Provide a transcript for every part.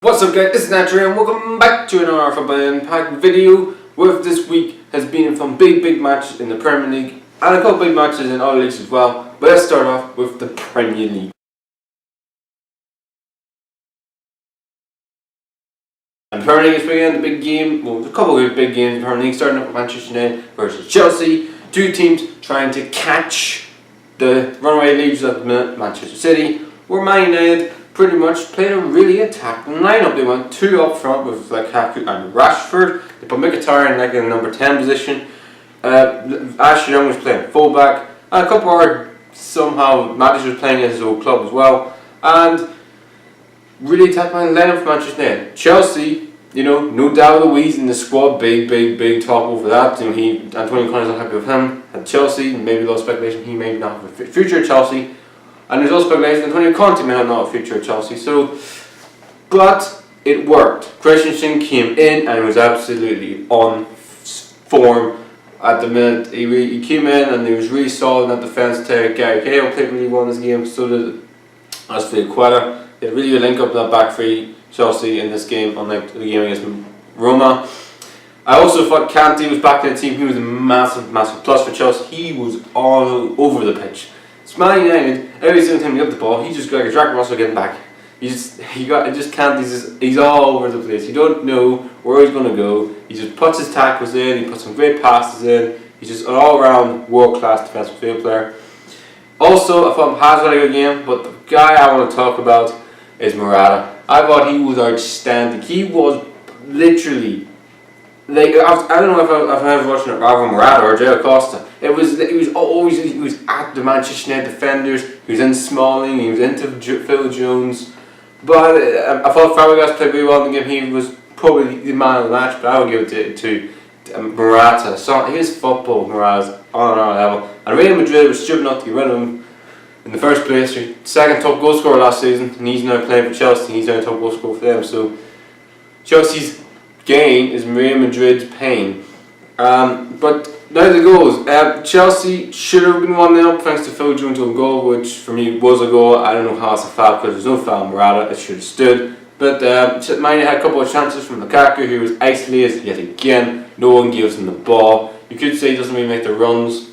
What's up guys, it's Natural and welcome back to another Football Impact video. With this week has been some big matches in the Premier League and a couple big matches in other leagues as well. But let's start off with the Premier League. And the Premier League is beginning the big game, well there's a couple of big games in the Premier League, starting off with Manchester United versus Chelsea. Two teams trying to catch the runaway leaders at the minute, Manchester City, where Man United pretty much played a really attacking lineup. They went two up front with Lukaku and Rashford. They put Mkhitaryan in the number 10 position. Ashley Young was playing fullback, and a couple more somehow Maddis was playing at his old club as well. And really attacking lineup for Manchester United. Chelsea, no doubt Louise in the squad, big talk over that. Antonio Conte's not happy with him at Chelsea. Maybe a little speculation he may not have a future at Chelsea. And there's also speculation Antonio Conte may have not a future at Chelsea. But it worked. Christensen came in and was absolutely on form at the minute. He came in and he was really solid in that defence. Gary Cahill played really well in this game. So did Azpilicueta. They had really good link up in that back three, Chelsea, in this game, unlike the game against Roma. I also thought Kante was back in the team. He was a massive plus for Chelsea. He was all over the pitch. Man United, every single time he got the ball, he just got like a Jack Russell getting back. He's all over the place. You don't know where he's going to go. He just puts his tackles in, he puts some great passes in. He's just an all-round world-class defensive field player. Also, I thought Hazard had a good game, but the guy I want to talk about is Morata. I thought he was outstanding. He was literally, I don't know if I was watching Alvaro Morata or Diego Costa. He was at the Manchester United defenders. He was in Smalling. He was into Phil Jones. But I thought Fabregas played really well in the game. He was probably the man of the match. But I would give it to Morata. So his football, Morata's on another level. And Real Madrid was stupid not to get rid of him in the first place. Second top goal scorer last season, and he's now playing for Chelsea. He's now top goal scorer for them. So Chelsea's gain is Real Madrid's pain. But now the goals. Chelsea should have been 1-0 up thanks to Phil Jones' own goal, which for me was a goal. I don't know how it's a foul because there's no foul on Morata. It should have stood. But Man had a couple of chances from Lukaku, who was isolated yet again. No one gives him the ball. You could say he doesn't really make the runs.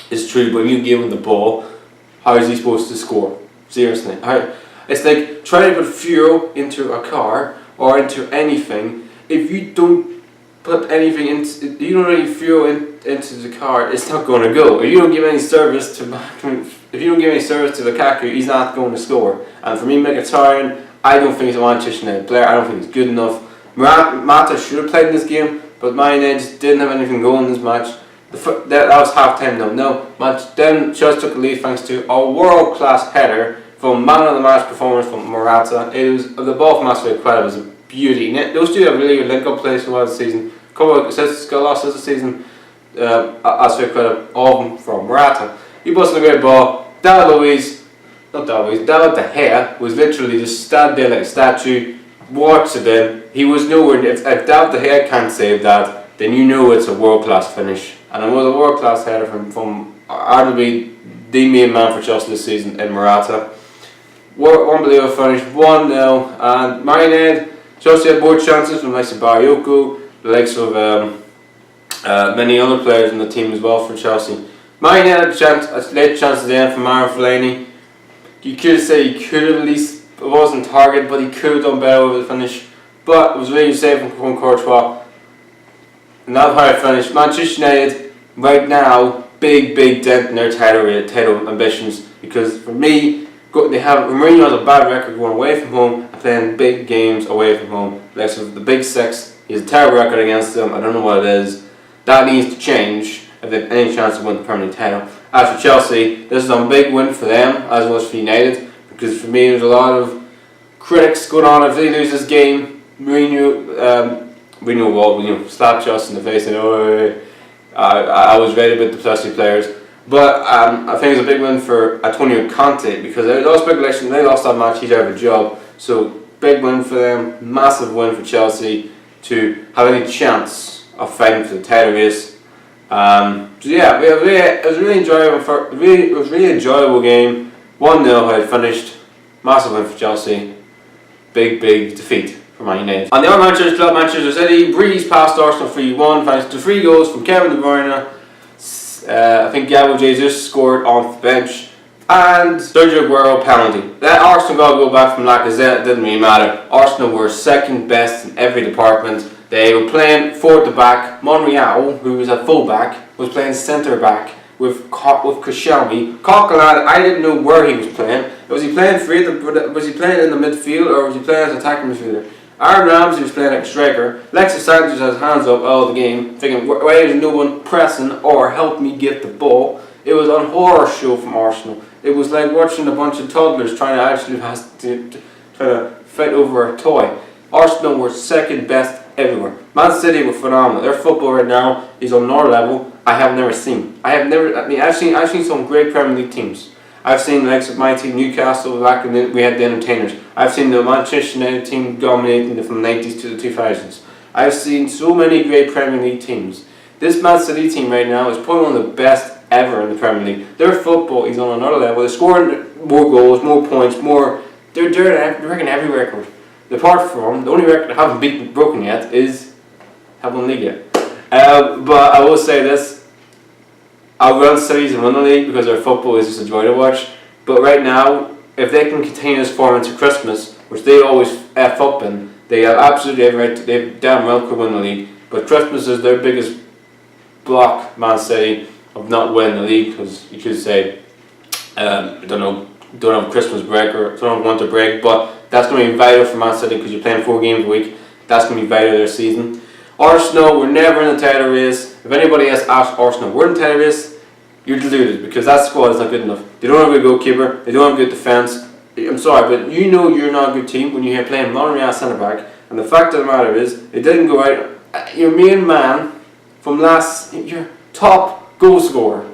It's true, but if you give him the ball, how is he supposed to score? Seriously. It's like trying to put fuel into a car or into anything. If you don't put anything into, you don't really fuel into the car, it's not going to go. If you don't give any service to Lukaku, he's not going to score. And for me, Mkhitaryan, I don't think he's a Manchester United player. I don't think he's good enough. Mata should have played in this game, but Man United just didn't have anything going in this match. That was half time though. Then Chelsea took the lead thanks to a world class header from man of the match performance from Morata. It was the ball from Azpilicueta was a beauty. Those two have really good link up plays for the season. A couple of assists, got lost this season. Azpilicueta, all of them from Morata. He busted a great ball. David De Gea was literally just stand there like a statue, watched it in. He was nowhere. If David De Gea can't save that, then you know it's a world class finish. And it was a world class header from arguably the main man for Chelsea this season in Morata. Unbelievable finish, 1-0. And Man United, Chelsea had more chances from the likes of Bakayoko, the likes of many other players in the team as well for Chelsea. Man United had a late chance at the end from Mario Fellaini. You could say he could have at least, it wasn't target, but he could have done better with the finish. But it was really safe from Courtois. And that's how it finished. Manchester United, right now, big dent in their title ambitions. Because for me, Mourinho has a bad record going away from home and playing big games away from home. Like so the Big Six, he has a terrible record against them. I don't know what it is. That needs to change if they have any chance to win the Premier League title. As for Chelsea, this is a big win for them as well as for United. Because for me, there's a lot of critics going on. If they lose this game, Mourinho will slap Chelsea in the face and I was ready with the Chelsea players. But I think it's a big win for Antonio Conte because there was no speculation. They lost that match, he's out of a job. So big win for them, massive win for Chelsea to have any chance of fighting for the title race. It was really enjoyable. It was really enjoyable game. 1-0 how it finished. Massive win for Chelsea. big defeat for Man United. On the other Manchester club, Manchester City breezed past Arsenal 3-1 thanks to 3 goals from Kevin De Bruyne. I think Gabriel Jesus scored off the bench, and Sergio Aguero penalty. That Arsenal got to go back from Lacazette, it didn't really matter. Arsenal were second best in every department. They were playing forward to back. Monreal, who was at full back, was playing centre back with Koscielny. Coquelin, I didn't know where he was playing. Was he playing was he playing in the midfield, or was he playing as an attacking midfielder? Aaron Ramsey was playing like a striker. Alexis Sanchez has hands up all the game, thinking, why is no one pressing or help me get the ball? It was a horror show from Arsenal. It was like watching a bunch of toddlers trying to actually try to fight over a toy. Arsenal were second best everywhere. Man City were phenomenal. Their football right now is on another level I have never seen. I've seen some great Premier League teams. I've seen the likes of my team, Newcastle, back when we had the entertainers. I've seen the Manchester United team dominating from the 90s to the 2000s. I've seen so many great Premier League teams. This Man City team right now is probably one of the best ever in the Premier League. Their football is on another level. They're scoring more goals, more points, more. They're breaking every record. Apart from the only record they haven't broken yet is haven't won the league yet. But I will say this. I'll run Cities and win the league because their football is just a joy to watch. But right now, if they can continue this form into Christmas, which they always F up in, they have absolutely every right. They damn well could win the league. But Christmas is their biggest block, Man City, of not winning the league, because you could say, don't have Christmas break or don't have winter break, but that's going to be vital for Man City because you're playing 4 games a week. That's going to be vital to their season. Arsenal were never in the title race. If anybody else asked Arsenal were in the title race, you're deluded, because that squad is not good enough. They don't have a good goalkeeper, they don't have good defence. I'm sorry, but you know you're not a good team when you're playing Monreal centre back, and the fact of the matter is, it didn't go out. Your main man from your top goal scorer,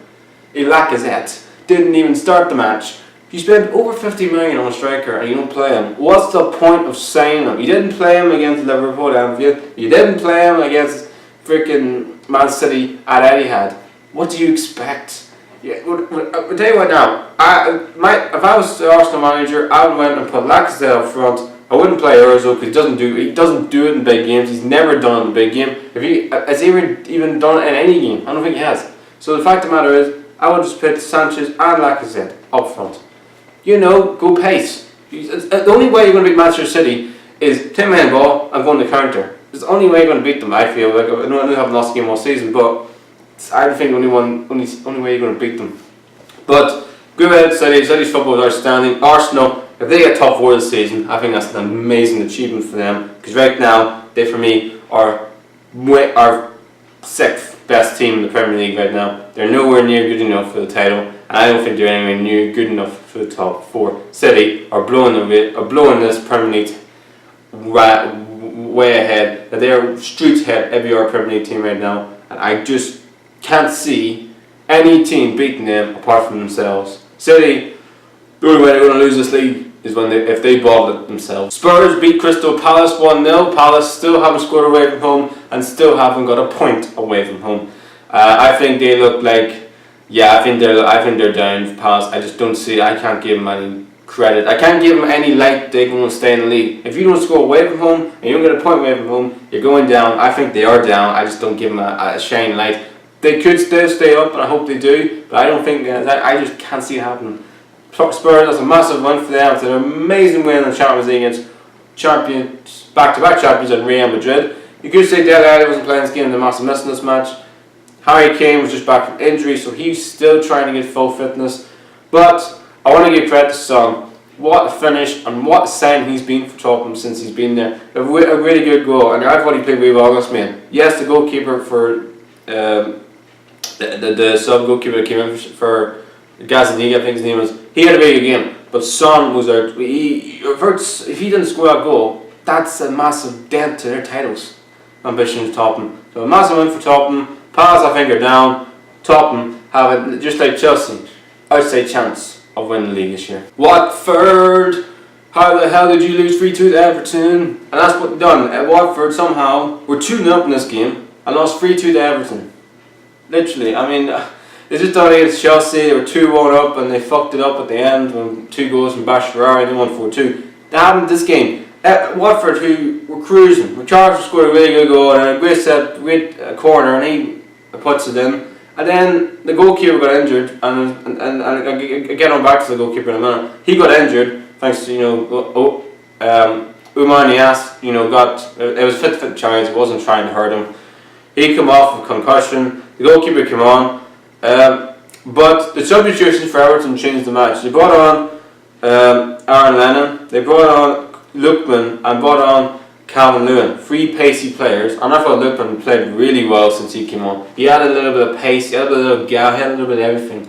Lacazette, didn't even start the match. You spend over 50 million on a striker and you don't play him. What's the point of signing him? You didn't play him against Liverpool at Anfield. You didn't play him against freaking Man City at Etihad. What do you expect? I'll tell you what now. If I was the Arsenal manager, I would went and put Lacazette up front. I wouldn't play Ozil because he doesn't do it in big games. He's never done it in a big game. Has he even done it in any game? I don't think he has. So the fact of the matter is, I would just put Sanchez and Lacazette up front. Go pace. The only way you're going to beat Manchester City is take my ball and go on the counter. It's the only way you're going to beat them, I feel. Like, I know they haven't lost a game all season, but I don't think the only way you're going to beat them. But go ahead, City. City's football is outstanding. Arsenal, if they get top 4 this season, I think that's an amazing achievement for them. Because right now, they for me are 6th best team in the Premier League right now. They're nowhere near good enough for the title, and I don't think they're anywhere near good enough for the top 4. City are blowing this Premier League way ahead. That they are streets ahead every other Premier League team right now, and I just can't see any team beating them apart from themselves. City, the only way they're going to lose this league is if they bottle it themselves. Spurs beat Crystal Palace 1-0. Palace still haven't scored away from home and still haven't got a point away from home. I think they look like, I think they're down for Palace. I just don't see. I can't give them any credit. I can't give them any light they're going to stay in the league. If you don't score away from home and you don't get a point away from home, you're going down. I think they are down. I just don't give them a shining light. They could still stay up, and I hope they do, but I don't think I just can't see it happening. Spurs, that's a massive win for them. It's an amazing win in the Champions League against back-to-back champions at Real Madrid. You could say Dele Alli wasn't playing this game, they're massive missing this match. Harry Kane was just back from injury, so he's still trying to get full fitness. But I want to give credit to Son. What a finish and what a sign he's been for Tottenham since he's been there. A really good goal, and I thought he played really well this man. Yes, the goalkeeper for the sub goalkeeper that came in for Gazaniga, I think his name was. He had a very good game, but Son was out. If he didn't score that goal, that's a massive dent to their titles ambitions. Tottenham. So a massive win for Tottenham. Palace, I think, are down. Tottenham have, just like Chelsea, outside chance of winning the league this year. Watford, how the hell did you lose 3-2 to Everton? And that's what they've done. Watford somehow were 2-0 up in this game and lost 3-2 to Everton. Literally, I mean, they just done it against Chelsea. They were 2-1 up and they fucked it up at the end when 2 goals from Bashirari and they won 4-2. That happened this game. Watford, who were cruising. Charles scored a really good goal and a great corner, and he puts it in. And then the goalkeeper got injured, and I get on back to the goalkeeper in a minute. He got injured thanks to Umar Nias. Got it was fit chance. It wasn't trying to hurt him. He came off with concussion. The goalkeeper came on, but the substitutions for Everton changed the match. They brought on Aaron Lennon. They brought on Lookman and brought on Calvin Lewin, 3 pacey players, and I thought Lookman played really well since he came on. He had a little bit of pace, he had a little gap, he had a little bit of everything.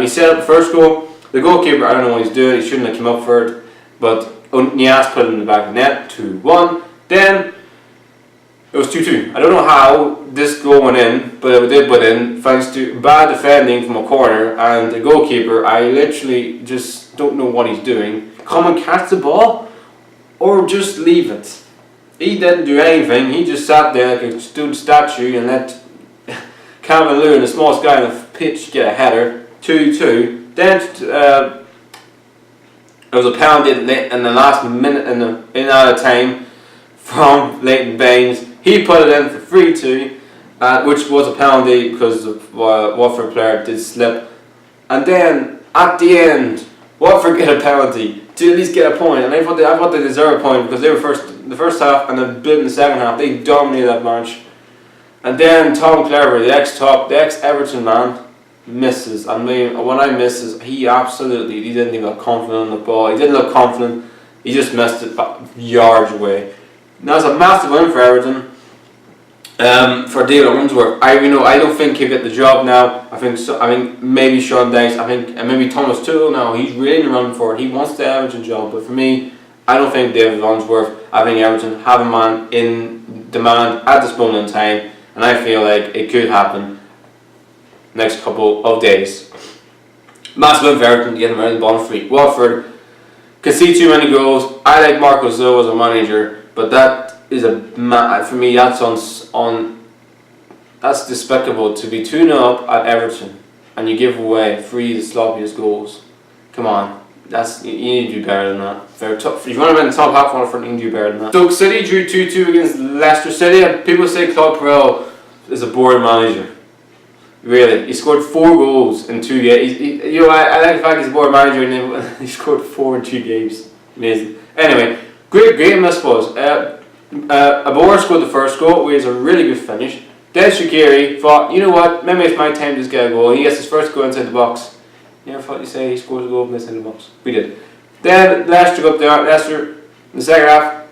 He set up the first goal. The goalkeeper, I don't know what he's doing, he shouldn't have come up for it, but Nias put it in the back of the net, 2-1. Then it was 2-2. I don't know how this goal went in, but it did put in thanks to bad defending from a corner, and the goalkeeper, I literally just don't know what he's doing. Come and catch the ball, or just leave it. He didn't do anything, he just sat there like a stone statue and let Calvin Lewin, the smallest guy on the pitch, get a header. 2-2. Then there was a penalty in the last minute in out of time from Leighton Baines. He put it in for 3-2, which was a penalty because the Watford player did slip. And then at the end, Watford get a penalty to at least get a point, and I thought they deserve a point because they were the first half and a bit in the second half. They dominated that match, and then Tom Clever, the ex-Everton man, misses. I mean, when I misses, he didn't even look confident on the ball. He didn't look confident. He just missed it yards away. Now it's a massive win for Everton. For David Unsworth, I don't think he'll get the job now. I think maybe Sean Dyche, and maybe Thomas Tuchel now. He's really in the run for it. He wants the Everton job, but for me, I don't think David Unsworth. I think Everton have a man in demand at this moment in time, and I feel like it could happen next couple of days. Massive win for Everton, getting around the bottom 3. Watford concede too many goals. I like Marco Silva as a manager, but that is for me that's despicable to be 2-0 up at Everton and you give away 3 of the sloppiest goals. Come on, you need to do better than that. If you want to win the top half for it, you need to do better than that. Stoke City drew 2-2 against Leicester City, and people say Claude Puel is a boring manager. Really, he scored 4 goals in 2 games. I like the fact he's a boring manager and he scored 4 in 2 games. Amazing. Anyway, great game this was. Abor scored the first goal, which is a really good finish. Then Shaqiri thought, you know what, maybe it's my time to just get a goal. He gets his first goal inside the box. You ever thought you say he scores a goal inside the box? We did. Then Leicester got up there. Leicester in the second half,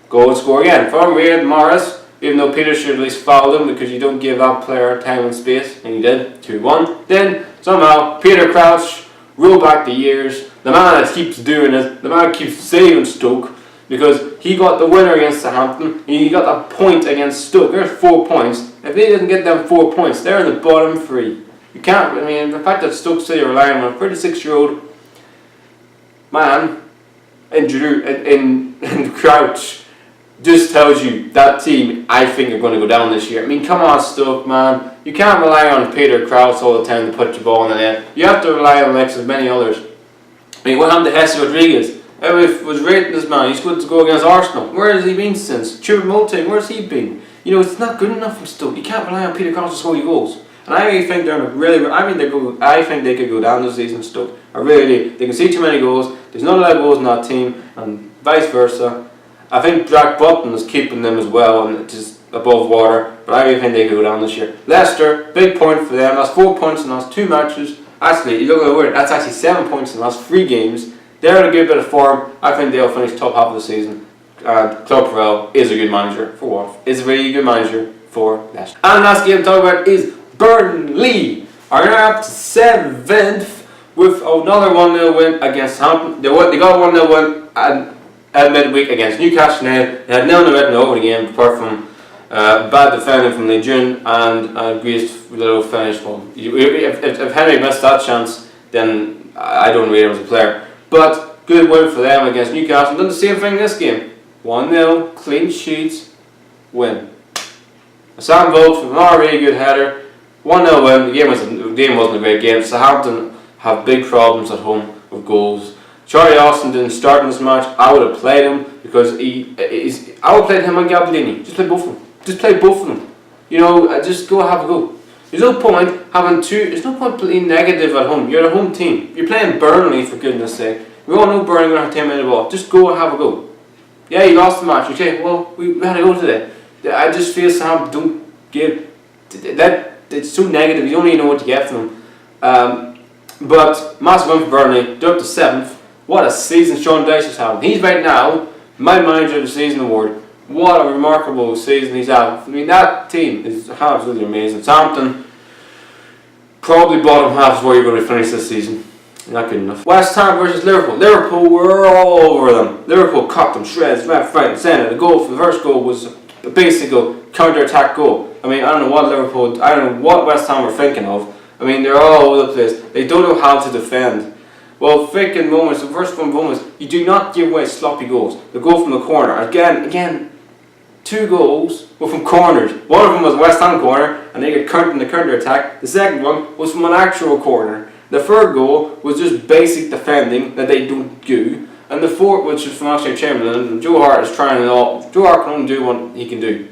goal and score again. For Riyad Mahrez, even though Peter should at least foul him because you don't give that player time and space, and he did. 2-1. Then somehow Peter Crouch rolled back the years. The man that keeps doing it, the man keeps saving Stoke, because he got the winner against Southampton, and he got a point against Stoke. There's 4 points. If they didn't get them 4 points, they're in the bottom 3. You can't, the fact that Stoke City are relying on a 36-year-old man in Crouch just tells you that team, I think, are going to go down this year. Come on, Stoke, man. You can't rely on Peter Crouch all the time to put your ball in the net. You have to rely on the likes of many others. What happened to Jesse Rodriguez? Everybody was rating this man. He's good to go against Arsenal. Where has he been since? Stuart Moulton, where's he been? It's not good enough from Stoke. You can't rely on Peter Crouch to score you goals. And I really think I think they could go down this season, Stoke. I really do. They can see too many goals. There's not a lot of goals in that team, and vice versa. I think Jack Button is keeping them as well, and just above water. But I really think they could go down this year. Leicester, big point for them. That's 4 points in the last 2 matches. Actually, you look at the word. That's actually 7 points in the last 3 games. They're in a good bit of form. I think they'll finish top half of the season. And Claude Puel is a good manager for Watford. Is a really good manager for Leicester. And the last game to talk about is Burnley. Are now up to 7th with another 1-0 win against Southampton. They got a 1-0 win at midweek against Newcastle United. They had 0-0 written over the game, apart from bad defending from Lejeune and a great little finish. Well, if Henry missed that chance, then I don't rate him as a player. But good win for them against Newcastle. Done the same thing this game. 1-0, clean sheets, win. Sam Vokes with another really good header. 1-0 win. The game wasn't a great game. Southampton have big problems at home with goals. Charlie Austin didn't start in this match. I would have played him because I would have played him and Gabellini. Just play both of them. Just play both of them. You know, just go have a go. There's no point having two. There's no point being negative at home. You're the home team. You're playing Burnley, for goodness sake. We all know Burnley are going to have 10 minutes of ball. Just go and have a go. Yeah, you lost the match. Okay, well, we had to go today. I just feel Sam don't give that. It's so negative. You don't even know what to get from them. But massive win for Burnley. They're up to 7th. What a season Sean Dyche is having. He's right now my manager of the season award. What a remarkable season he's having. I mean, that team is absolutely amazing. Southampton, probably bottom half is where you're going to finish this season. Not good enough. West Ham versus Liverpool. Liverpool were all over them. Liverpool cut them shreds, left, right, and centre. The goal for the first goal was a basic counter-attack goal. I mean, I don't know what West Ham were thinking of. I mean, they're all over the place. They don't know how to defend. Well, freaking moments, the first one moments, you do not give away sloppy goals. The goal from the corner, again, 2 goals were from corners. One of them was a West Ham corner, and they get countered in the counter-attack. The second one was from an actual corner. The third goal was just basic defending that they don't do. And the fourth, which is from Oxlade-Chamberlain, and Joe Hart is trying it all. Joe Hart can only do what he can do.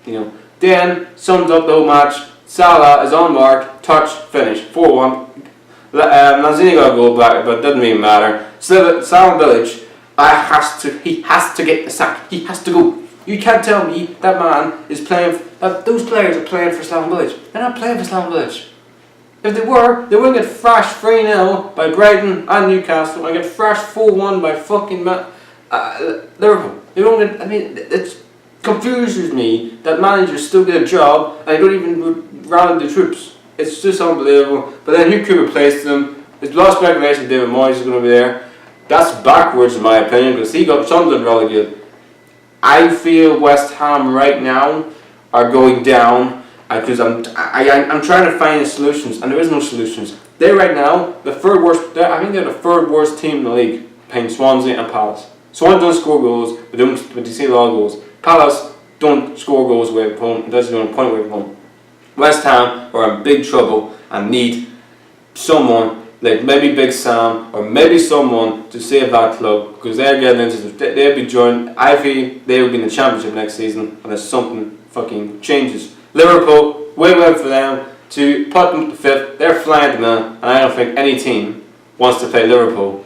You know. Then, sums up the whole match. Salah is on mark, touch, finish. 4-1. Lanzini got a goal back, but it doesn't even matter. Slaven Bilic, he has to get the sack. He has to go. You can't tell me that man is playing. Those players are playing for Slaven Bilic. They're not playing for Slaven Bilic. If they were, they wouldn't get thrashed 3-0 by Brighton and Newcastle and get thrashed 4-1 by fucking Liverpool. They don't get. I mean, it confuses me that managers still get a job and they don't even rally the troops. It's just unbelievable. But then who could replace them? There's a lot of speculation David Moyes is going to be there. That's backwards in my opinion because he got Sunderland relegated. I feel West Ham right now are going down because I'm trying to find solutions and there is no solutions. They right now the third worst. I think they're the third worst team in the league, playing Swansea and Palace. Swansea don't score goals, but they see a lot of goals. Palace don't score goals away from home. It doesn't even point away from home. West Ham are in big trouble and need someone like maybe Big Sam or maybe someone to save that club because they're getting into they'll be joined. I feel they will be in the Championship next season unless something fucking changes. Liverpool, win for them to put them to 5th. They're flying at the minute, and I don't think any team wants to play Liverpool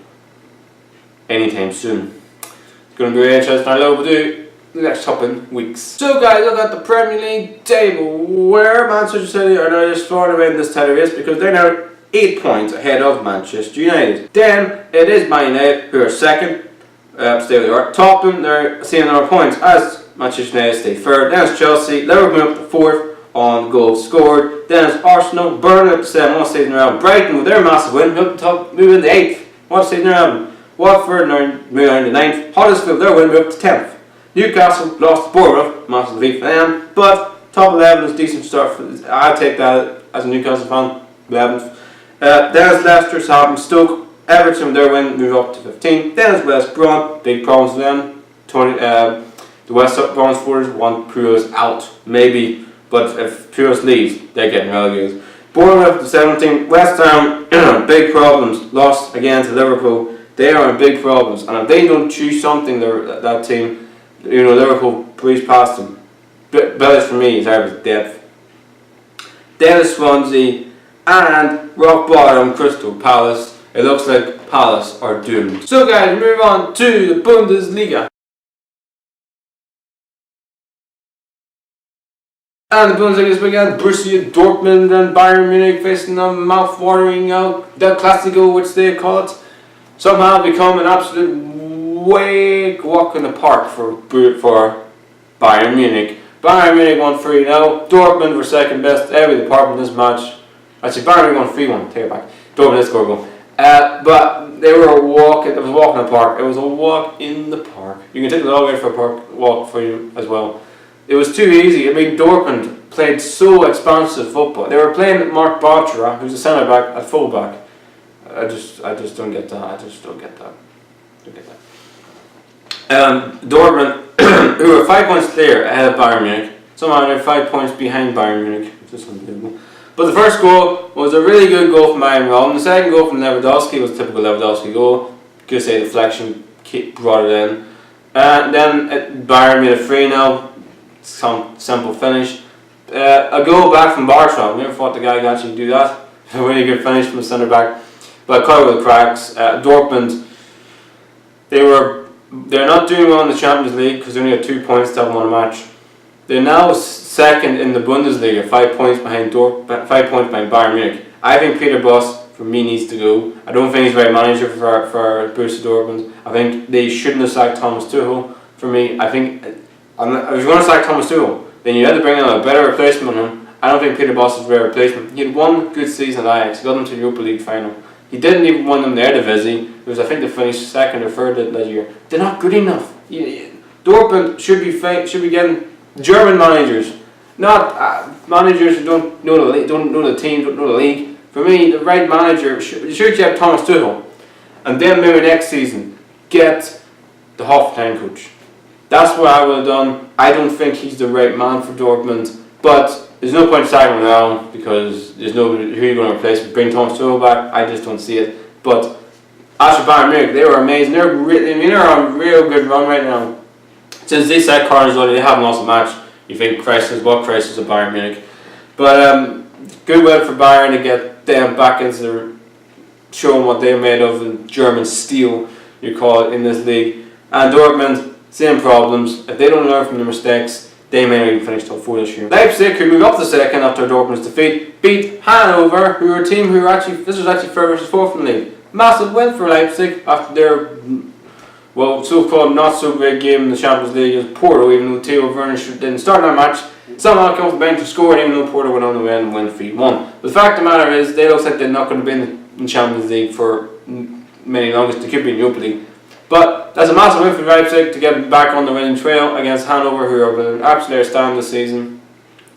anytime soon. It's going to be very interesting. I know we'll do the next couple weeks. So guys, look at the Premier League table where Manchester City are now just far away in this title race because they're now 8 points ahead of Manchester United. Then it is Man United who are second, stay where they are. Tottenham, they're seeing their points as Manchester United stay third. Then it's Chelsea, Liverpool up to 4th on goals scored. Then it's Arsenal, Burnley up to 7th, one season around. Brighton with their massive win, up to top, moving to 8th, one season around. Watford moving on to 9th. Huddersfield, their win, up to 10th. Newcastle lost to Bournemouth, massive defeat for them, but top 11 is a decent start. I'll take that as a Newcastle fan, 11th. Then it's Leicester, Southampton, Stoke, Everton, their win, move up to 15th. Then it's West Brom, big problems for them. The West Brom supporters want Puros out, maybe, but if Puros leaves, they're getting relegated. Bournemouth to 17th. West Ham, big problems, lost again to Liverpool. They are in big problems, and if they don't choose something, that team, you know, Liverpool breeze past them. Bilic for me is out of depth. Then it's Swansea and rock bottom Crystal Palace. It looks like Palace are doomed. So guys, move on to the Bundesliga. And the Bundesliga this weekend, Borussia Dortmund and Bayern Munich facing a mouth-watering out Del Clasico, which they call it. Somehow become an absolute walk in the park for Bayern Munich. Bayern Munich won 3-0. Dortmund were second best every department in this match. Actually, Bayern Munich won 3-1. Take it back. Dortmund did score a goal. But they were a walk. It was a walk in the park. It was a walk in the park. You can take the dog out for a walk for you as well. It was too easy. I mean, Dortmund played so expansive football. They were playing with Mark Bartra, who's a centre back, at full back. I just don't get that. I just don't get that. Dortmund, who were 5 points clear ahead of Bayern Munich. Somehow they're 5 points behind Bayern Munich. It's just unbelievable. But the first goal was a really good goal from Bayern Robben. The second goal from Lewandowski was a typical Lewandowski goal. could say deflection brought it in. Then Bayern made a 3-0, some simple finish. A goal back from Barca. Never thought the guy could actually do that. A really good finish from the centre back. But cut with the cracks. Dortmund, they're not doing well in the Champions League because they only have 2 points to have won a match. They're now second in the Bundesliga, 5 points behind 5 points behind Bayern Munich. I think Peter Bosz, for me, needs to go. I don't think he's the right manager for Borussia Dortmund. I think they shouldn't have sacked Thomas Tuchel. For me, I think if you're going to sack Thomas Tuchel, then you had to bring in a better replacement on him. I don't think Peter Bosz is a better replacement. He had one good season at Ajax. He got them to the Europa League final. He didn't even win them the Eredivisie. It was, I think, they finished second or third that year. They're not good enough. Dortmund should be getting German managers, not managers who don't know the team, don't know the league. For me, the right manager should get Thomas Tuchel, and then maybe next season get the Hoffenheim coach. That's what I would have done. I don't think he's the right man for Dortmund, but there's no point sacking him now because there's nobody who you're going to replace. Bring Thomas Tuchel back, I just don't see it. But as for Bayern Munich, they were amazing. They're on a real good run right now. Since they set corners on, they haven't lost a match. You think crisis of Bayern Munich. But good way for Bayern to get them back into showing what they're made of in German steel, you call it, in this league. And Dortmund, same problems. If they don't learn from their mistakes, they may not even finish top 4 this year. Leipzig, who moved up to second after Dortmund's defeat, beat Hanover, who were a team who this was actually 3rd versus 4th in the league. Massive win for Leipzig after their so-called not-so-great game in the Champions League against Porto, even though Theo Werner didn't start that match. Somehow came off the bench and scored, even though Porto went on the win and win 3-1. But the fact of the matter is, they look like they're not going to be in the Champions League for many longest. They could be in the Europa League. But that's a massive win for Leipzig to get back on the winning trail against Hanover, who are absolutely outstanding this season.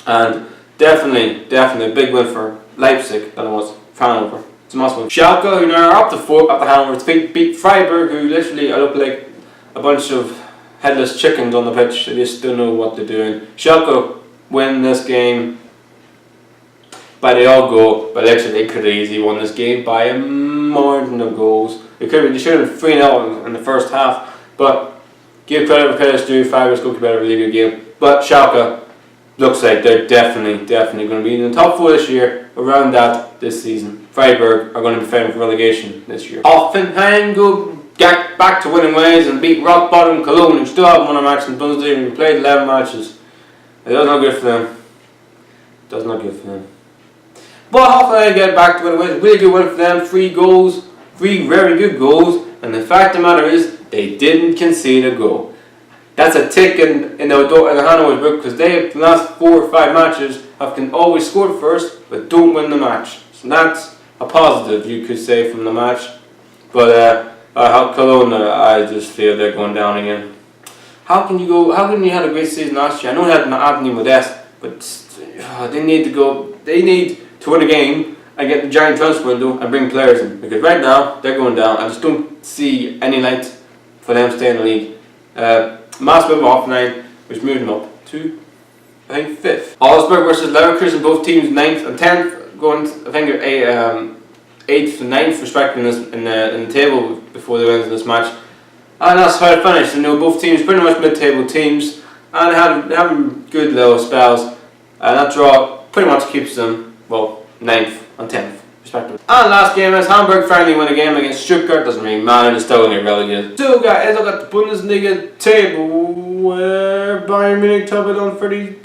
And definitely a big win for Leipzig than it was for Hanover. It's a massive win. Schalke, who now are up to 4th after Hanover's defeat, beat Freiburg, who literally look like a bunch of headless chickens on the pitch. They just don't know what they're doing. Schalke win this game by the odd goal, but actually they could have easily won this game by a margin of goals. They should have been 3-0 in the first half, but give credit where credit's due. Freiburg's goalkeeper had a really good game. But Schalke looks like they're definitely going to be in the top 4 this year, around that this season. Freiburg are going to be fighting for relegation this year. Hoffenheim go back to winning ways and beat rock bottom Cologne, who still haven't won a match in the Bundesliga and played 11 matches. It does not good for them. Does not good for them. But Hoffenheim get back to winning ways. Really good win for them. 3 goals, 3 very good goals, and the fact of the matter is they didn't concede a goal. That's a tick in the Hanover's book, because they have the last 4 or 5 matches have always scored first but don't win the match. So that's a positive, you could say, from the match. But Cologne, I just feel they're going down again. How can you have a great season last year? I know they had Anthony Modeste, but they need to win a game and get the giant transfer window and bring players in, because right now they're going down. I just don't see any light for them staying in the league. Massive win for Hoffenheim, which moved them up to, I think, 5th. Augsburg versus Leverkusen, both teams 9th and 10th, going, I think, 8th and 9th respectively in the table before they went into this match. And that's how it finished. Both teams pretty much mid-table teams, and having good little spells. And that draw pretty much keeps them, 9th and 10th respectively. And last game is Hamburg finally win a game against Stuttgart. Doesn't really matter, they're still going to get relegated. So guys, look at the Bundesliga table, where Bayern Munich top it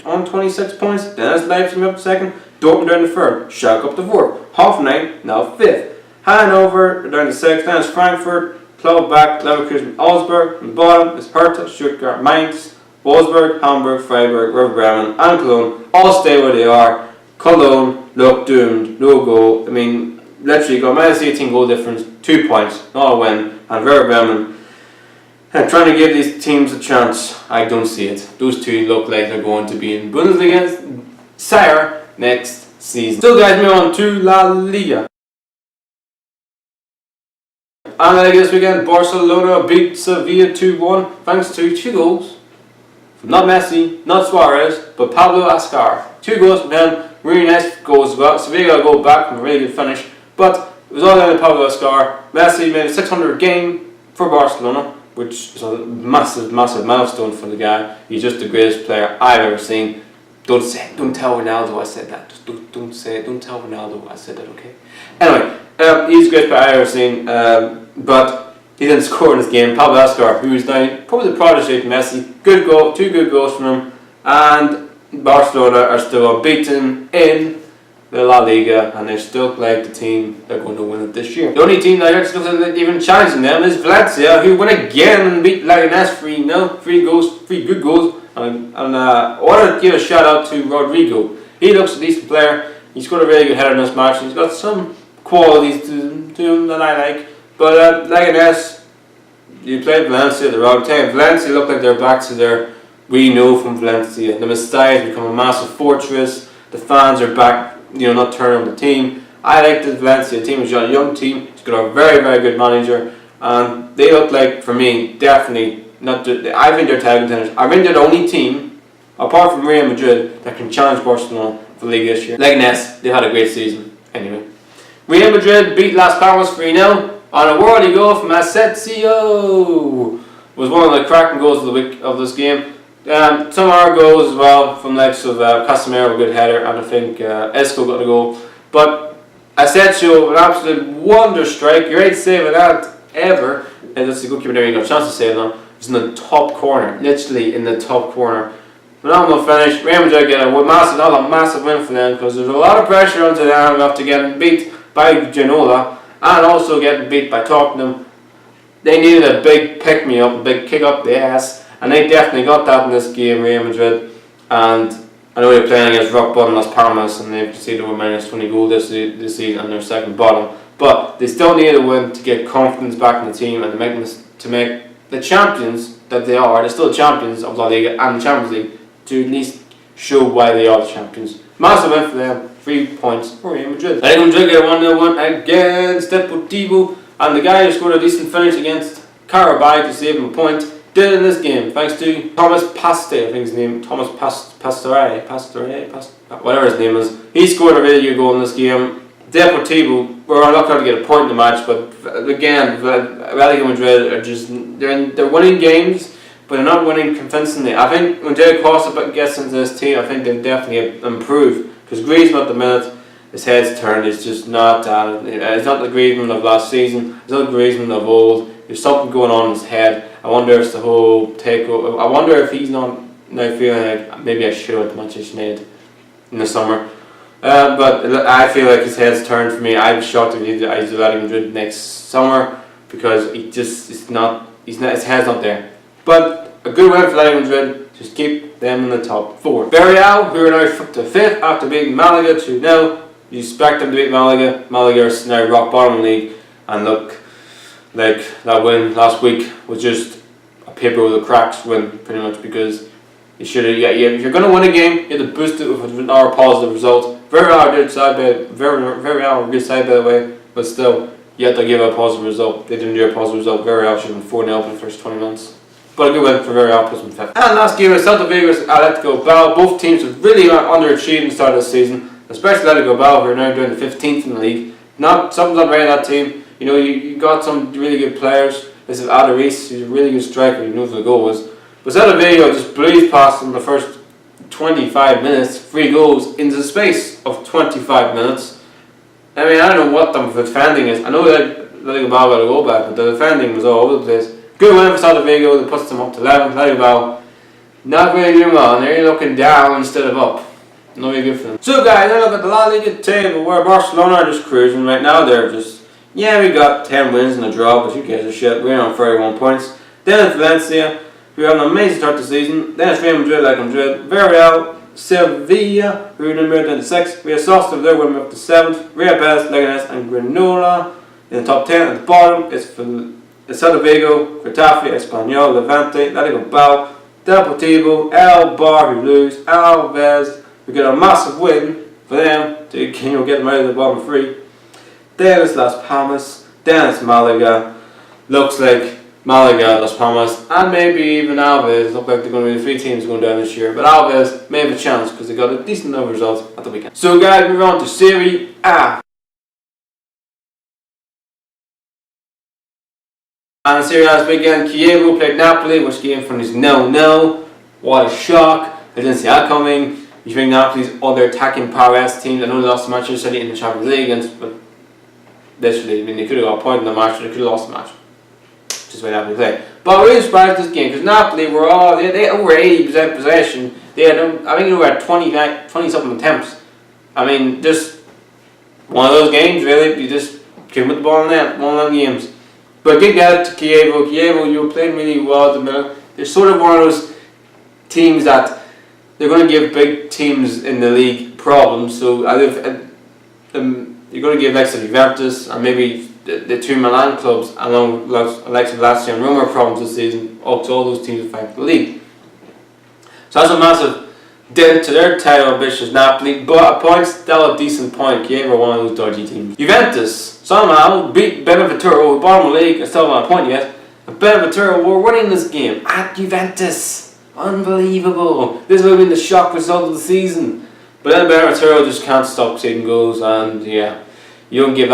on 26 points. Then it's Leipzig up to 2nd, Dortmund down to 3rd, Schalke up to 4th, Hoffenheim now 5th, Hanover down to 6th, then it's Frankfurt, Club back, Leverkusen, Augsburg. On the bottom is Hertha, Stuttgart, Mainz, Wolfsburg, Hamburg, Freiburg, Werder Bremen and Cologne all stay where they are. Cologne look doomed, no goal. I mean, literally got minus 18 goal difference, 2 points, not a win. And Werder Bremen trying to give these teams a chance. I don't see it. Those two look like they're going to be in Bundesliga sire next season. So guys, moving on to La Liga. And like this weekend, Barcelona beat Sevilla 2-1 thanks to 2 goals from not Messi, not Suarez, but Pablo Ascar. 2 goals from him, really nice goals as well. Sevilla got a goal back from a really good finish, but it was all down to Pablo Ascar. Messi made a 600 game for Barcelona, which is a massive milestone for the guy. He's just the greatest player I've ever seen. Don't tell Ronaldo I said that. Just don't tell Ronaldo I said that, okay? Anyway, he's the greatest player I've ever seen, but he didn't score in this game. Pablo Escobar, who is now probably the protege of Messi, good goal, 2 good goals from him, and Barcelona are still unbeaten in the La Liga, and they still look like the team they're going to win it this year. The only team that actually looks like even challenging them is Valencia, who won again and beat Leganés 3-0, 3 good goals. And I want to give a shout out to Rodrigo. He looks a decent player. He's got a really good header in this match. He's got some qualities to him that I like. But Leganés, you played Valencia at the wrong time. Valencia look like they're back to their we know from Valencia. The Mestalla has become a massive fortress. The fans are back, not turning on the team. I like the Valencia team. It's a young team. It's got a very, very good manager. And they look like, for me, definitely, I think they're title contenders. I think they're the only team, apart from Real Madrid, that can challenge Barcelona for the league this year. Leganés, they had a great season. Anyway, Real Madrid beat Las Palmas 3-0 on a worldly goal from Asensio. It was one of the cracking goals of the week of this game. Some other goals as well from the likes of Casemiro, a good header, and I think Isco got a goal. But Asensio, an absolute wonder strike. Great save of that ever. And that's a goalkeeper there. You got a chance to save now. It's in the top corner, literally in the top corner. Phenomenal finish. Real Madrid get another massive win for them, because there's a lot of pressure onto them after getting beat by Genoa and also getting beat by Tottenham. They needed a big pick me up, a big kick up the ass, and they definitely got that in this game, Real Madrid. And I know they're playing against rock bottom Las Palmas, and they've conceded over minus 20 goals this season, and they're second bottom. But they still need a win to get confidence back in the team and to make the champions that they are. They're still champions of La Liga and the Champions League, to at least show why they are the champions. Massive win for them. 3 points for Real Madrid. Real Madrid get a 1-0 win against Deportivo, and the guy who scored a decent finish against Carabao to save him a point did in this game, thanks to Thomas Paste, I think his name, Thomas Pastore, whatever his name is. He scored a really good goal in this game. Deportivo were not going to get a point in the match, but again, Real Madrid are just they're winning games, but they're not winning convincingly. I think when Diego Costa gets into this team, I think they've definitely improved, because Griezmann at the minute, his head's turned. It's just not it's not the Griezmann of last season. It's not the Griezmann of old. There's something going on in his head. I wonder if it's the whole takeover. I wonder if he's not now feeling like maybe I should have went to Manchester United in the summer. But I feel like his head's turned for me. I'm shocked if he's Real Madrid next summer, because his head's not there. But a good win for Real Madrid. Just keep them in the top 4. Villarreal, who are now to 5th after beating Malaga 2-0. You expect them to beat Malaga. Malaga are now rock bottom league, and look like that win last week was just a paper with the cracks win, pretty much, because you should have. If you're going to win a game, you have to boost it with another positive result. Villarreal did Villarreal good side, by the way, but still, you have to give a positive result. They didn't do a positive result. Villarreal should have been 4-0 for the first 20 minutes. But a good win for Villarreal, puts them 5th. And last game was Celta Vigo's Atletico Bilbao. Both teams have really underachieved in the start of the season, especially Atletico Bilbao, who are now doing the 15th in the league. Something's not right in that team. You got some really good players. This is Adariz, who's a really good striker. You know who the goal was. But Celta Vigo just breezed past them the first 25 minutes. 3 goals in the space of 25 minutes. I mean, I don't know what the defending is. I know that Atletico Bilbao got a goal back, but the defending was all over the place. Good win for Celta Vigo. That puts them up to 11th. Atletico Bilbao not really doing well. They're looking down instead of up. No really good for them. So guys, I look at the La Liga table, where Barcelona are just cruising right now. They're just, we got 10 wins and a draw, but who cares a shit. We're on 31 points. Then it's Valencia, who had an amazing start to the season. Then it's Real Madrid, like Madrid. Villarreal, Sevilla, who are number 26. We have Sassuolo, they're winning up to 7th. Real Betis, Leganés, and Granola in the top 10. At the bottom, it's Celta Vigo, Getafe, Espanyol, Levante, Atletico Bilbao, Deportivo, Eibar, who lose, Alves. We get a massive win for them to get them out of the bottom 3. Then it's Las Palmas. Then it's Malaga. Looks like Malaga, Las Palmas, and maybe even Alves. Look like they're going to be the 3 teams going down this year. But Alves may have a chance, because they got a decent number of results at the weekend. So guys, move on to Serie A. And Serie A this weekend, Chievo played Napoli, which game finished 0-0. What a shock. I didn't see that coming. You think Napoli's other attacking prowess teams, I know they lost to Manchester City in the Champions League, but literally, I mean, they could have got a point in the match, or they could have lost the match. Just the way Napoli play. But I'm really surprised at this game, because Napoli were they had over 80% possession. They had, I think they were at 20 something attempts. I mean, just one of those games, really. You just came with the ball in net, one of them games. But good get to Chievo. Chievo, you were playing really well at the minute. They're sort of one of those teams that they're going to give big teams in the league problems. So you're going to give like Juventus and maybe the two Milan clubs, along with Lazio and Roma, problems this season, up to all those teams that fight for the league. So that's a massive dent to their title ambitions, Napoli, but a point, still a decent point. Chievo are one of those dodgy teams. Juventus somehow beat Beneventuro, bottom of the league, and still not a point yet. But Beneventuro were winning this game at Juventus. Unbelievable. This would have been the shock result of the season. But then Beneventuro just can't stop taking goals, and yeah, you don't give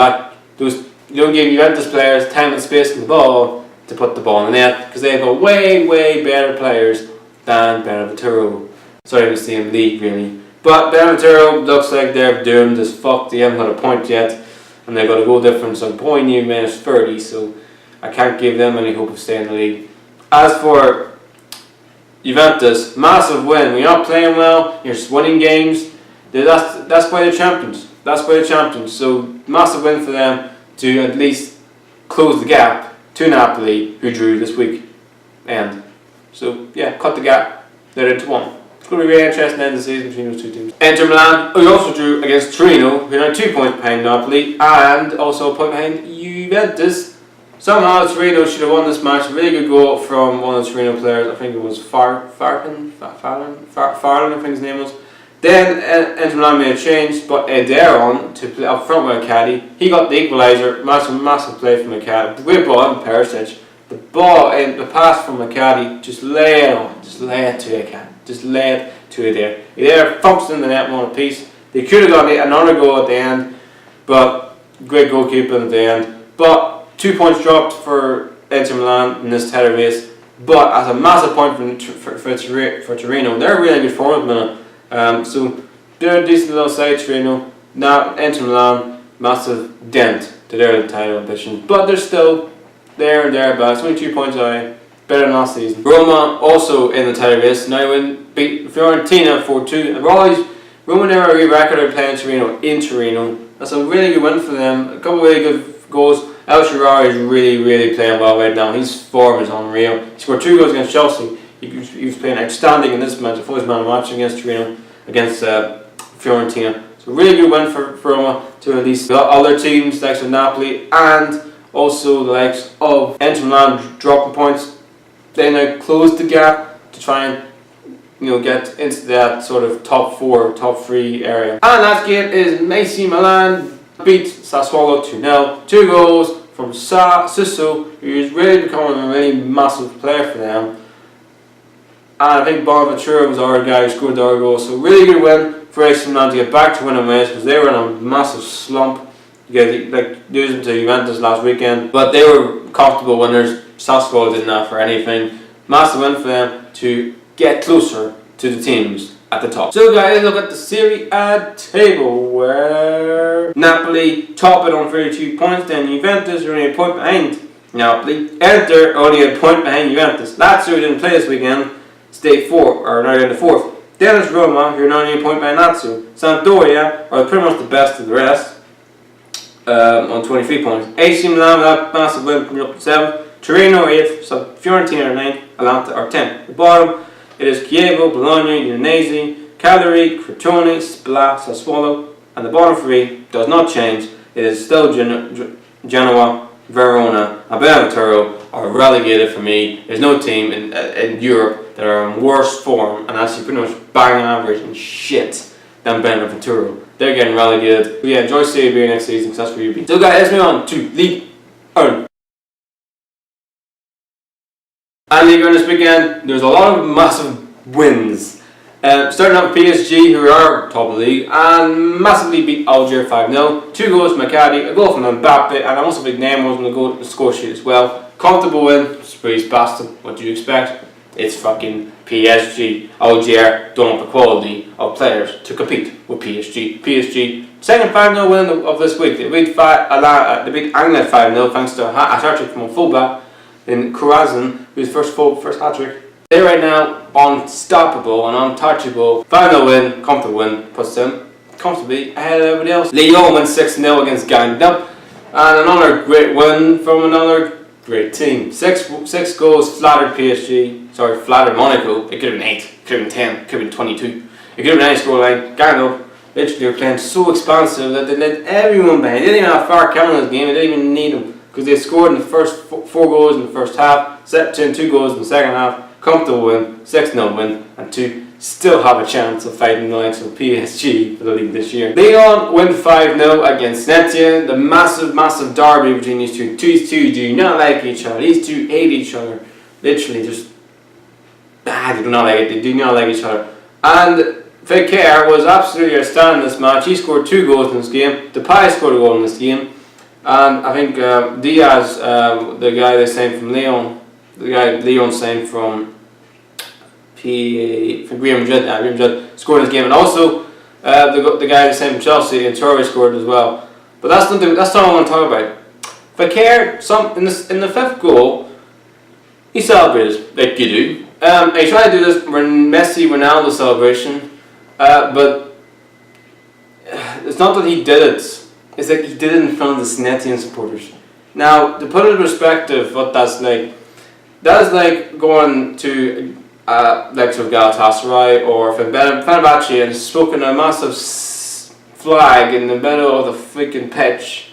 Juventus players time and space in the ball to put the ball in the net, because they've got way, way better players than Beneventuro. Sorry to see him league, really. But Beneventuro looks like they're doomed as fuck. They haven't got a point yet, and they've got a goal difference on point near minus 30, so I can't give them any hope of staying in the league. As for Juventus, massive win. When you're not playing well, you're just winning games. That's why they're champions. That's why they're champions. So massive win for them to at least close the gap to Napoli, who drew this week. And so yeah, cut the gap. They're into one. It's going to be very interesting end of the season between those two teams. Inter Milan, who also drew against Torino, who are 2 points behind Napoli, and also a point behind Juventus. Somehow Torino should have won this match. A really good goal from one of the Torino players. I think it was Farland, I think his name was. Then Inter Milan made a change, but Ederon to play up front with Akadi. He got the equaliser. Massive play from Akadi. Great ball in Perisic. The ball in the pass from Akadi, just lay it on. Just lay it to Akadi. Just lay it to Eder. Eder thumps in the net one apiece. They could have got another goal at the end, but great goalkeeping at the end. But 2 points dropped for Inter Milan in this title race. But as a massive point for Torino, they're a really good form at the minute. So they're a decent little side, Torino. Now Inter Milan, massive dent to their title ambitions, but they're still there and thereabouts. Only 2 points away, better than last season. Roma also in the title race. Now beat Fiorentina 4-2. Roma never re-recorded playing Torino in Torino. That's a really good win for them. A couple of really good goals. El Shaarawy is really playing well right now. His form is unreal. He scored 2 goals against Chelsea. He was playing outstanding in this match, the first man watching against Torino, against Fiorentina. So really good win for Roma to at least other teams, the likes of Napoli, and also the likes of Inter Milan dropping points. They now close the gap to try and get into that sort of top 4, top 3 area. And last game is AC Milan beat Sassuolo 2-0. 2 goals from Suso, who is really becoming a really massive player for them. And I think Bonaventura was our guy who scored the other goal. So really good win for AC Milan to get back to winning ways, because they were in a massive slump. Losing to Juventus last weekend. But they were comfortable winners. Sassuolo didn't offer anything. Massive win for them to get closer to the teams at the top. So guys, look at the Serie A table, where Napoli top it on 32 points, then Juventus are only a point behind Napoli. Inter only a point behind Juventus. Lazio didn't play this weekend, stay 4, or now in the 4th. Then it's Roma, who are now only a point behind Lazio. Sampdoria are pretty much the best of the rest, on 23 points. AC Milan with that massive win coming up to 7th. Torino 8th, so Fiorentina are 9th, Atalanta are 10th. At the bottom, it is Chievo, Bologna, Udinese, Cagliari, Crotone, Spal, Sassuolo, and the bottom 3 does not change. It is still Genoa, Verona, and Beneventuro are relegated for me. There's no team in Europe that are in worse form and actually pretty much bang average and shit than Beneventuro. They're getting relegated. But yeah, enjoy Serie B next season, because that's where you'll be. So guys, let's move on to League 1. And League 1 this weekend, there's a lot of massive wins. Starting off with PSG, who are top of the league, and massively beat Algiers 5-0. 2 goals from Akadi, a goal from Mbappe, and also big name was on the goal score sheet as well. Comfortable win, squeeze past them. What do you expect? It's fucking PSG. OGR don't have the quality of players to compete with PSG. PSG, second 5-0 win of this week. They beat Anglet 5-0 thanks to a hat-trick from a fullback in Kurazin, who's first hat-trick. They're right now unstoppable and untouchable. 5-0 win, comfortable win, puts them comfortably ahead of everybody else. Lyon went 6-0 against Gangdam, and another great win from another great team. Six goals flattered flattered Monaco. It could have been 8, could have been 10, could have been 22. It could have been any scoreline. Gangdam literally were playing so expansive that they let everyone behind. They didn't even have far count in this game. They didn't even need them because they scored in the first 4 goals in the first half, set in 2 goals in the second half. Comfortable win, 6-0 win, and 2 still have a chance of fighting the likes of PSG for the league this year. Lyon win 5-0 against Saint-Etienne. The massive derby between these two. These two do not like each other. These two hate each other. Literally, just they do not like it. They do not like each other. And Fekir was absolutely outstanding in this match. He scored 2 goals in this game. Depay scored a goal in this game, and I think Diaz, the guy they signed from Lyon, signed from Real Madrid, scored in this game, and also the guy they signed from Chelsea and Torre scored as well. But that's not what I want to talk about. Fekir, in the 5th goal, he celebrated like you do. He tried to do this Messi Ronaldo celebration, but it's not that he did it. It's like he did it in front of the Saint-Etienne supporters. Now, to put it in perspective, what that's like going to likes of Galatasaray or Fenerbahce and smoking a massive flag in the middle of the freaking pitch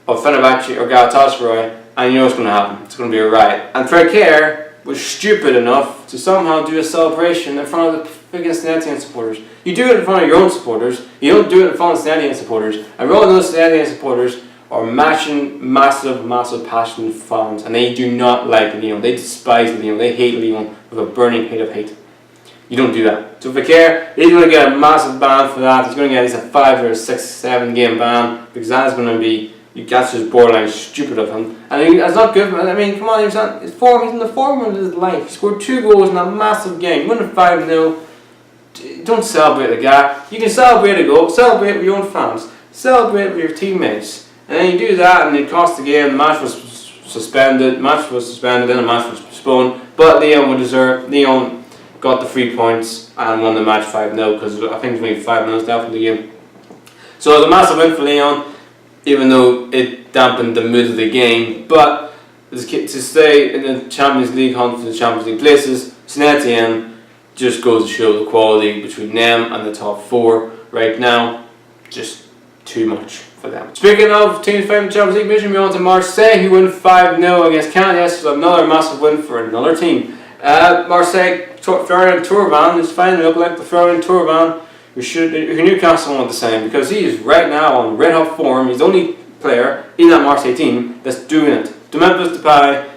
of Fenerbahce or Galatasaray, and you know what's going to happen. It's going to be a riot. And Fekir was stupid enough to somehow do a celebration in front of the freaking Saint-Etienne supporters. You do it in front of your own supporters. You don't do it in front of Saint-Etienne supporters. And all those Saint-Etienne supporters are massive passionate fans, and they do not like Lyon. They despise Lyon. They hate Lyon with a burning hate of hate. You don't do that. So Fekir, he's going to get a massive ban for that. He's going to get at least a 5 or 6, 7 game ban, because that's going to be, that's just borderline stupid of him. And it's not good. I mean, come on, he's in the form of his life. He scored 2 goals in a massive game, winning 5-0. Don't celebrate the guy. You can celebrate a goal, celebrate with your own fans, celebrate with your teammates. And then you do that and it cost the game. The match was suspended, then the match was postponed. But Lyon got the 3 points and won the match 5-0, because I think it was maybe 5 minutes left in the game. So it was a massive win for Lyon, even though it dampened the mood of the game. But to stay in the Champions League hunt for the Champions League places, Saint-Etienne just goes to show the quality between them and the top 4 right now. Just too much for them. Speaking of teams fighting the Champions League mission, we on to Marseille, who won 5-0 against Cannes. Yes, so another massive win for another team. Marseille, Florian Thauvin is finally looking like the Florian Thauvin who Newcastle want to sign, because he is right now on red hot form. He's the only player in that Marseille team that's doing it. To Memphis Depay,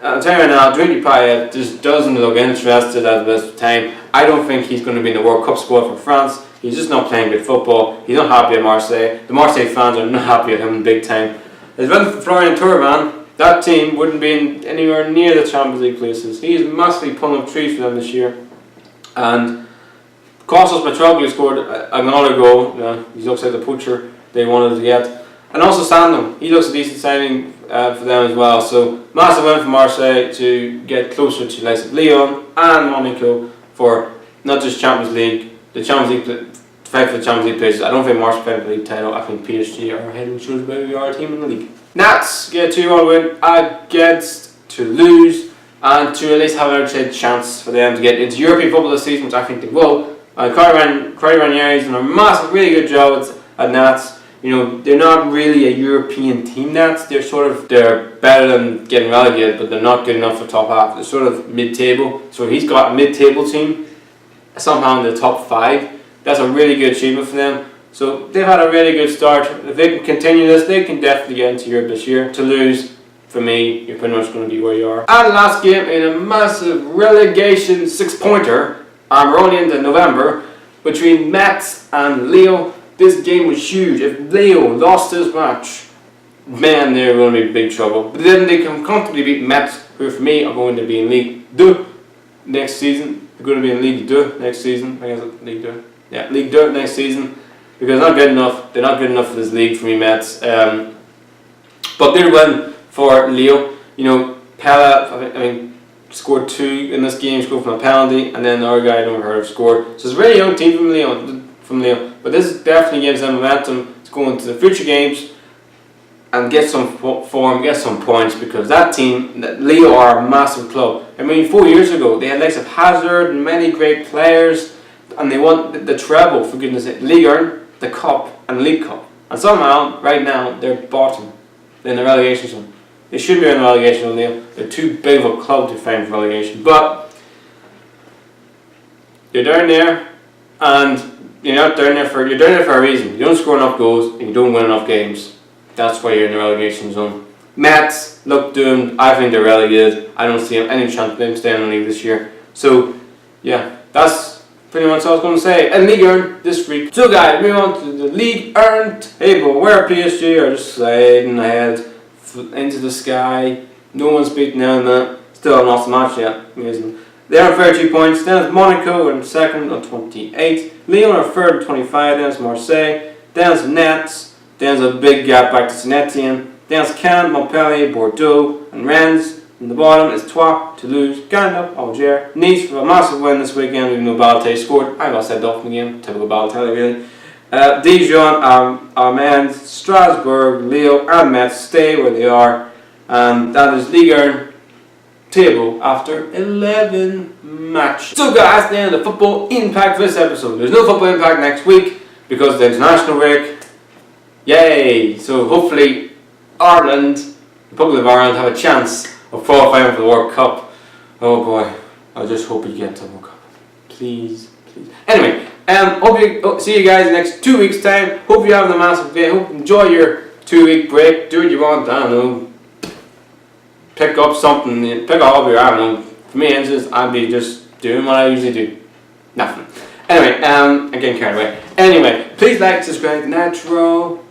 I'm telling you right now, Depay just doesn't look interested at this time. I don't think he's going to be in the World Cup squad for France. He's just not playing good football. He's not happy at Marseille. The Marseille fans are not happy at him big time. As well for Florian Thauvin, that team wouldn't be anywhere near the Champions League places. He's massively pulling up trees for them this year. And Kostas Mitroglou scored another goal. He looks like the poacher they wanted to get. And also Sandom, he looks a decent signing for them as well. So massive win for Marseille to get closer to likes of Lyon and Monaco for not just Champions League, the Champions League, fight for the Champions League places. I don't think Marseille playing for the league title. I think PSG are head and shoulders above the other team in the league. Nats get a 2-1 win against Toulouse, and to at least have a chance for them to get into European football this season, which I think they will. Corey Ranieri's done a really good job at Nats. You know, they're not really a European team, Nats. They're better than getting relegated, but they're not good enough for top half. They're sort of mid-table. So he's got a mid-table team somehow in the top 5. That's a really good achievement for them. So they've had a really good start. If they can continue this, they can definitely get into Europe this year. Toulouse, for me, you're pretty much going to be where you are. And last game in a massive relegation 6-pointer, and we're only into November, between Metz and Lille. This game was huge. If Lille lost this match, man, they're going to be in big trouble. But then they can comfortably beat Mets, who for me are going to be in League 2 next season. They're going to be in League 2 next season. I guess it's League 2. Yeah, League 2 next season. Because they're not good enough. They're not good enough for this league for me, Mets. But they're win for Leo. You know, Pella, I mean, scored 2 in this game, scored from a penalty, and then the other guy I don't heard of scored. So it's a very young team from Leo. But this definitely gives them momentum to go into the future games and get some form, get some points, because that team, Leo, are a massive club. I mean, 4 years ago they had likes of Hazard and many great players, and they won the treble, for goodness sake, League Earn, the Cup and League Cup. And somehow, right now, they're bottom in the relegation zone. They should be in the relegation zone, Leo. They're too big of a club to fight for relegation. But you're down there, and you're not down there for a reason. You don't score enough goals and you don't win enough games. That's why you're in the relegation zone. Mets look doomed. I think they're relegated. I don't see any chance of them staying in the league this year. So yeah, that's pretty much all I was going to say. And League Earn this week. So guys, moving on to the League Earn table, where PSG are just sliding ahead into the sky. No one's beaten them. Still haven't lost a match yet. Amazing. They're on 32 points. Then it's Monaco in second on 28. Lyon are third on 25. Then it's Marseille. Then it's Nets. Then there's a big gap back to Saint Etienne. Then it's Caen, Montpellier, Bordeaux, and Rennes. In the bottom is Troyes, Toulouse, Gandalf, Algiers, Nice for a massive win this weekend, even though Balotelli scored. I got said off again, typical Balotelli really. Dijon, Armand, Strasbourg, Lille, and Metz stay where they are. And that is Ligue 1 table after 11 matches. So guys, that's the end of the football impact for this episode. There's no football impact next week because of the international break. Yay! So hopefully Ireland, the Republic of Ireland, have a chance of qualifying for the World Cup. Oh boy, I just hope we get to the World Cup. Please, please. Anyway, see you guys in the next 2 weeks' time. Hope you're having a massive day. Hope you enjoy your 2-week break. Do what you want. I don't know. Pick up something. Pick up a hobby. I don't know. For me, instance, I'd be just doing what I usually do. Nothing. Anyway, I'm getting carried away. Anyway, please like, subscribe to Natural.